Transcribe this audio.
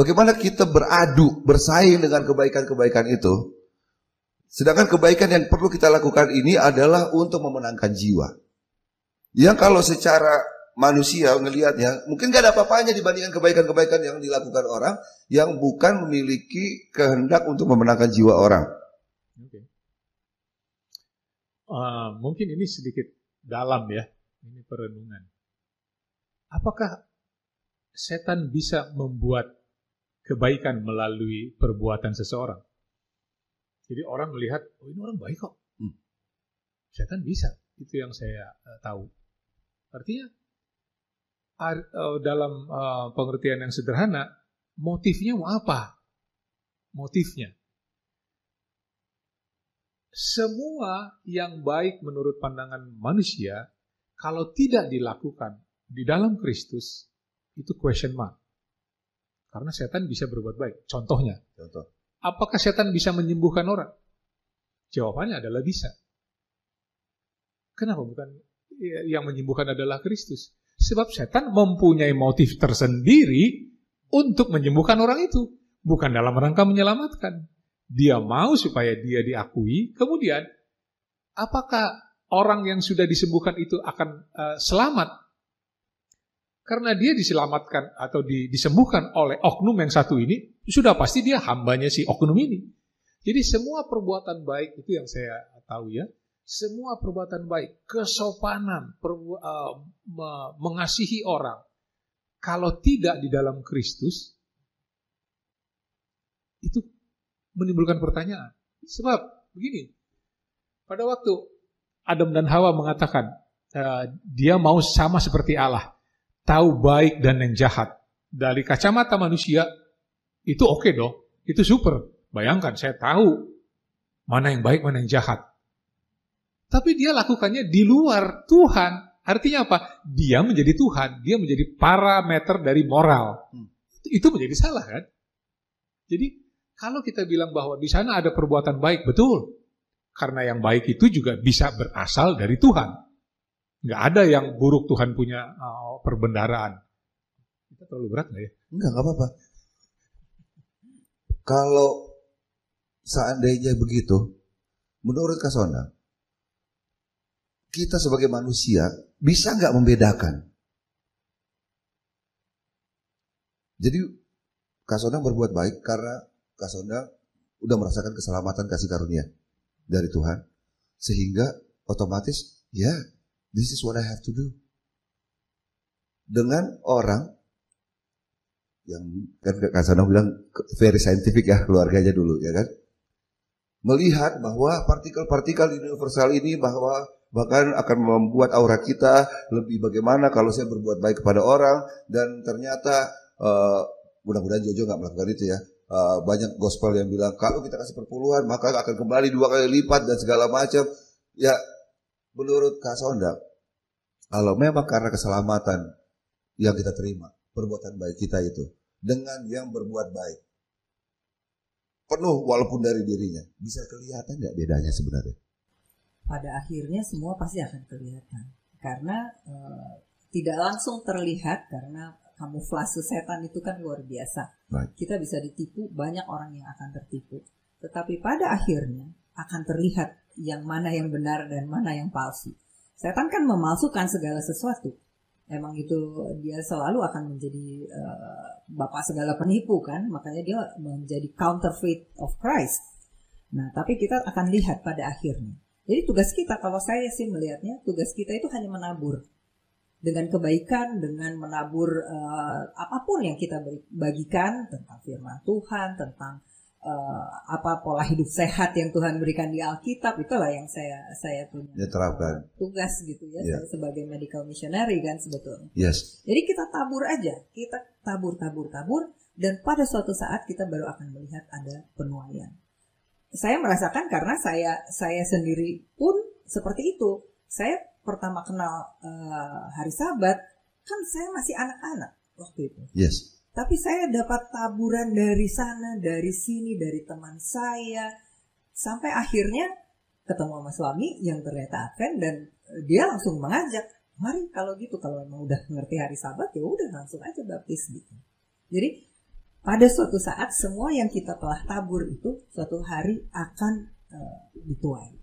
Bagaimana kita beradu, bersaing dengan kebaikan-kebaikan itu. Sedangkan kebaikan yang perlu kita lakukan ini adalah untuk memenangkan jiwa. Yang kalau secara manusia ngelihatnya, mungkin gak ada apa-apanya dibandingkan kebaikan-kebaikan yang dilakukan orang yang bukan memiliki kehendak untuk memenangkan jiwa orang. Okay. Mungkin ini sedikit dalam ya, ini perenungan. Apakah setan bisa membuat kebaikan melalui perbuatan seseorang? Jadi orang melihat, oh ini orang baik kok. Setan bisa, itu yang saya tahu. Artinya dalam pengertian yang sederhana, motifnya mau apa? Motifnya. Semua yang baik menurut pandangan manusia, kalau tidak dilakukan di dalam Kristus, itu question mark. Karena setan bisa berbuat baik. Contohnya. Apakah setan bisa menyembuhkan orang? Jawabannya adalah bisa. Kenapa bukan yang menyembuhkan adalah Kristus? Sebab setan mempunyai motif tersendiri untuk menyembuhkan orang itu. Bukan dalam rangka menyelamatkan. Dia mau supaya dia diakui. Kemudian, apakah orang yang sudah disembuhkan itu akan selamat? Karena dia diselamatkan atau disembuhkan oleh oknum yang satu ini, sudah pasti dia hambanya si oknum ini. Jadi semua perbuatan baik itu yang saya tahu ya, semua perbuatan baik, kesopanan, mengasihi orang, kalau tidak di dalam Kristus, itu menimbulkan pertanyaan. Sebab begini, pada waktu Adam dan Hawa mengatakan dia mau sama seperti Allah, tahu baik dan yang jahat. Dari kacamata manusia, itu oke dong. Itu super. Bayangkan, saya tahu mana yang baik, mana yang jahat. Tapi dia lakukannya di luar Tuhan. Artinya apa? Dia menjadi Tuhan. Dia menjadi parameter dari moral. Itu menjadi salah kan? Jadi, kalau kita bilang bahwa di sana ada perbuatan baik, betul. Karena yang baik itu juga bisa berasal dari Tuhan. Nggak ada yang buruk Tuhan punya perbendaraan. Kita terlalu berat nggak ya? Enggak apa-apa. Kalau seandainya begitu, menurut Kak Sonang, kita sebagai manusia bisa nggak membedakan? Jadi Kak Sonang berbuat baik karena Kak Sonang udah merasakan keselamatan kasih karunia dari Tuhan, sehingga otomatis ya, this is what I have to do. Dengan orang yang kan Kak Sonang bilang very scientific ya, keluarganya dulu ya kan, melihat bahwa partikel-partikel universal ini bahwa bahkan akan membuat aura kita lebih bagaimana kalau saya berbuat baik kepada orang, dan ternyata mudah-mudahan Jojo nggak melakukan itu ya. Banyak gospel yang bilang kalau kita kasih perpuluhan maka akan kembali 2 kali lipat dan segala macam. Ya, menurut Kak Sonang, kalau memang karena keselamatan yang kita terima, perbuatan baik kita itu dengan yang berbuat baik penuh walaupun dari dirinya, bisa kelihatan nggak bedanya sebenarnya? Pada akhirnya semua pasti akan kelihatan karena tidak langsung terlihat, karena kamuflase setan itu kan luar biasa. Right. Kita bisa ditipu, banyak orang yang akan tertipu. Tetapi pada akhirnya akan terlihat yang mana yang benar dan mana yang palsu. Setan kan memalsukan segala sesuatu. Emang itu dia selalu akan menjadi bapak segala penipu kan. Makanya dia menjadi counterfeit of Christ. Nah, tapi kita akan lihat pada akhirnya. Jadi tugas kita, kalau saya sih melihatnya, tugas kita itu hanya menabur. Dengan kebaikan, dengan menabur apapun yang kita bagikan tentang firman Tuhan, tentang apa pola hidup sehat yang Tuhan berikan di Alkitab, itulah yang saya punya tugas gitu ya, saya sebagai medical missionary kan sebetulnya. Yes. Jadi kita tabur aja, kita tabur, dan pada suatu saat kita baru akan melihat ada penuaian. Saya merasakan karena saya sendiri pun seperti itu. Saya pertama kenal hari Sabat kan saya masih anak-anak waktu itu. Yes. Tapi saya dapat taburan dari sana, dari sini, dari teman saya, sampai akhirnya ketemu sama suami yang ternyata Advent, dan dia langsung mengajak, mari kalau gitu, kalau memang udah ngerti hari Sabat ya udah langsung aja baptis gitu. Jadi pada suatu saat semua yang kita telah tabur itu suatu hari akan dituai.